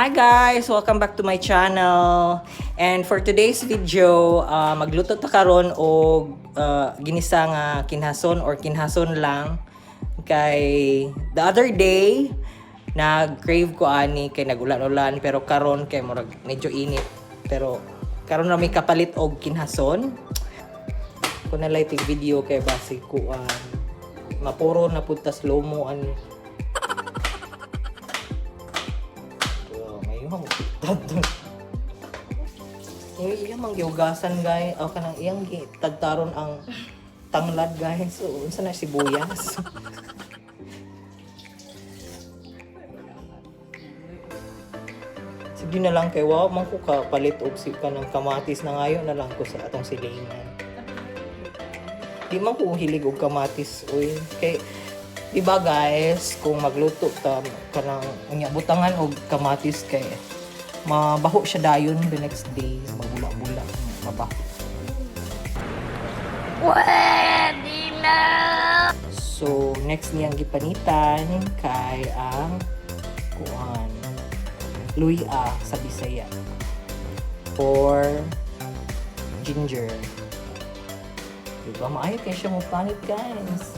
Hi guys! Welcome back to my channel. And for today's video, magluto ta karon og ginisa nga kinhason or kinhason lang. Kay the other day, nag-crave ko ani kay nagulan-ulan pero karon kay murag medyo init. Pero karon na may kapalit og kinhason. Kung na light video kay basi ko mapuro na punta slow mo ani. Iyang manggiugasan guys. O kanang iyang tagtaron ang tanglad guys. So, unsa na sibuyas. Sige na lang kay wow man ko kapalit og si kanang kamatis na ngayon na lang ko sa atong silingan. Di man ko hilig og kamatis oy. Kay diba guys, kung magluto ta kanang unya butangan og kamatis kay mabaho siya dayon the next day, mabula-bula, mabaho. Pwede na! So, next niyang gipanitan kay ang kuan luya sa Bisaya or ginger. Diba? Maayo kayo siya mapanit guys.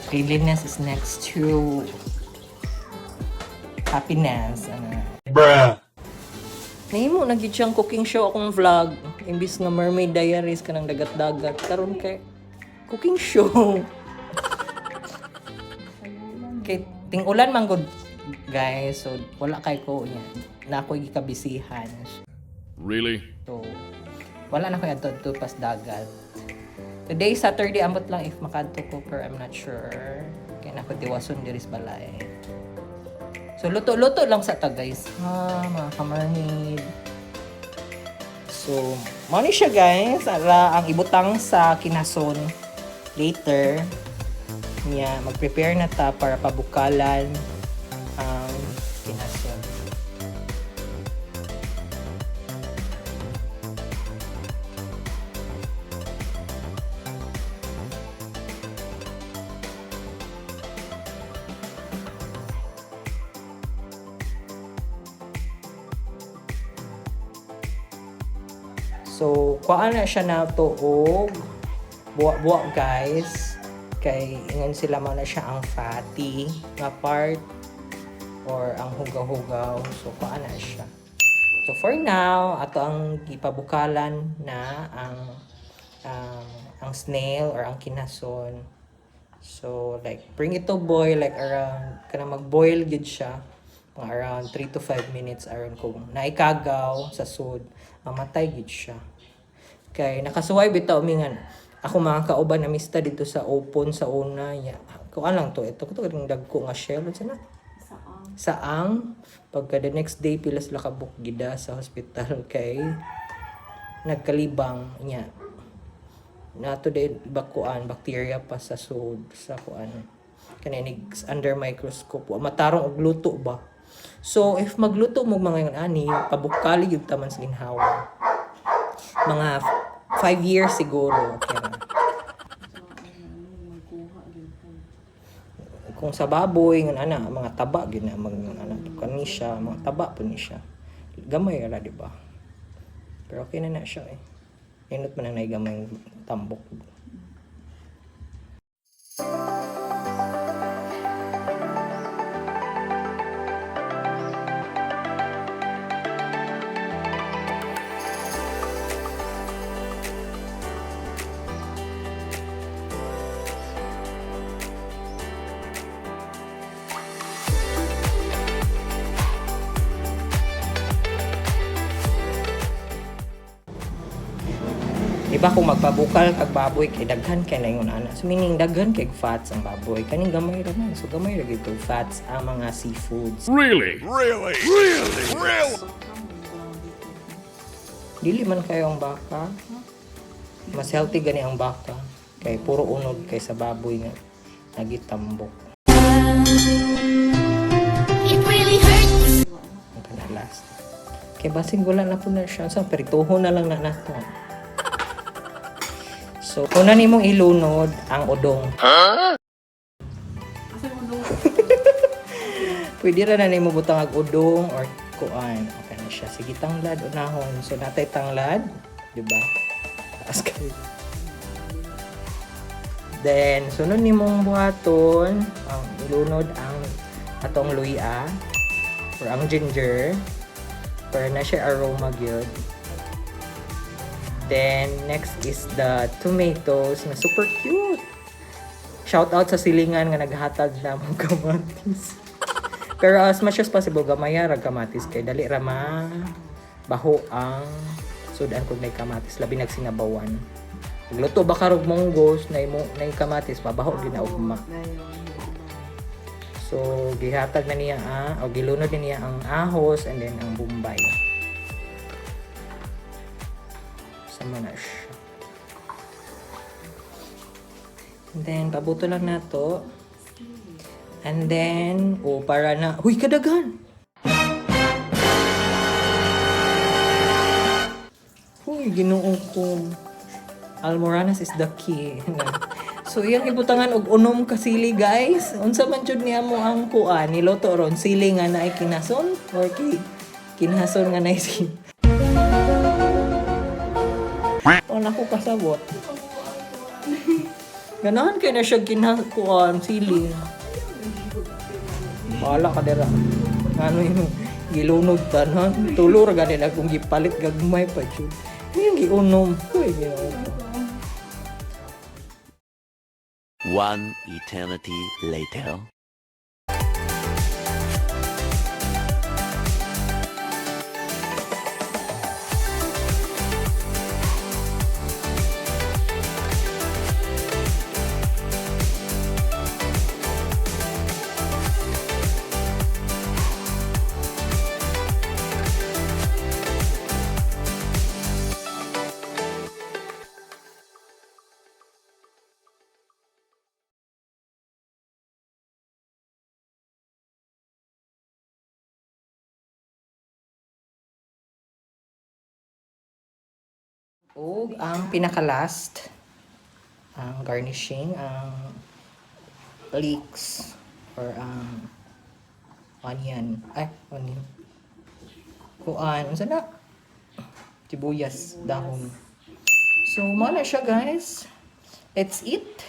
Cleanliness is next to happiness. Bruh. Nahimo na gid siyang cooking show akong vlog. Imbis nga Mermaid Diaries kanang dagat-dagat karon kay cooking show. Kay ting-ulan man gud guys, so wala kay ko niya. Na ako gikabisihan. Really? So wala na ko adto pas dagat. Today, Saturday, ambot lang if makadto ko, pero I'm not sure. Kaya na ko diwason diris balay. So, luto-luto lang sa ta, guys. Mga kamarnid. So, money siya, guys. Ang ibutang sa kinason later. Niya, mag-prepare na ta para pabukalan ang kinason. So, kuhaan na siya na to og buwa-buwa guys. Kay ingon sila man na siya ang fatty nga part or ang hugaw-hugaw. So, kuhaan na siya. So, for now, ato ang ipabukalan na ang snail or ang kinason. So, like, bring it to boil, like around, kana mag-boil gid siya. Mga around 3 to 5 minutes aron kung naikagaw sa sud mamatay gid siya. Kay nakasuway bitaw mingan ako mga kauban amista dito sa open sa una ya. Kung lang to ito ring dagko nga shell sana. Saang pagka the next day pila sila kabuk gida sa hospital kay nagkalibang niya. Nato din bakuan bacteria pa sa sud sa kuan kaninig under microscope matarong og luto ba. So, if magluto mo mga ani, pabukali yung taman sa ginhawa. Mga 5 years siguro. Okay na. Kung sa baboy, mga taba, kani siya, mga taba po ni siya. Gamay ala, di ba? Pero okay na siya eh. Inot man ang naigamay tambok. Diba kung magpabukal kag baboy kay daghan kay na ingon ana. So meaning daghan kay fats ang baboy. Kaning gamay ra man. So gamay ra gyud fats ang mga seafoods. Really? Really? Really? Really? Dili man kayo ang baka. Mas healthy gani ang baka. Kay puro unod kay sa baboy nga nagitambok. It really hurts. Ang kanalas. Kay basig wala na po na siya. So, perituho na lang na nato. So, una nimong ilunod ang udong. Pwede ra na nimo butang ang udong or kuan. Okay na siya. Sige, tanglad unahon. So, natay tanglad. Diba? Taas kayo. Then, sunod nimong buhaton, ilunod ang atong luya or ang ginger para na siya aroma gyud. Then, next is the tomatoes na super cute. Shout out sa silingan nga naghatag na mong kamatis. Pero as much as possible, gamaya ra kamatis kay dali ra baho ang sudan kung may kamatis labi nagsinabawan. Luto ba karog monggos na kamatis mabaho gyud na ugma. So gihatag na niya o gilunod niya ang ahos and then ang bombay. Sama na siya. And then pabuto lang nato. And then para na huy kadagan. Huy Ginoo ko. Almoranas is the key. So iyang ibutangan og unom ka sili guys. Unsa man jud niya mo ang kuan niloto ron sili nga naay kinason or kinhason nga naay sili. O naku kasabot. Ganahan kay na siya kuan sili. Wala ka dira. Ano yung gilunod tanan. Tulor ga nila kung gipalit gagmay pa jud. Yung giunom. Uy, One eternity later. ug ang pinaka-last, ang garnishing, ang leeks or ang onion. Onion. Kuan, unsa na? Sibuyas, dahon. So, mao na siya guys. Let's eat.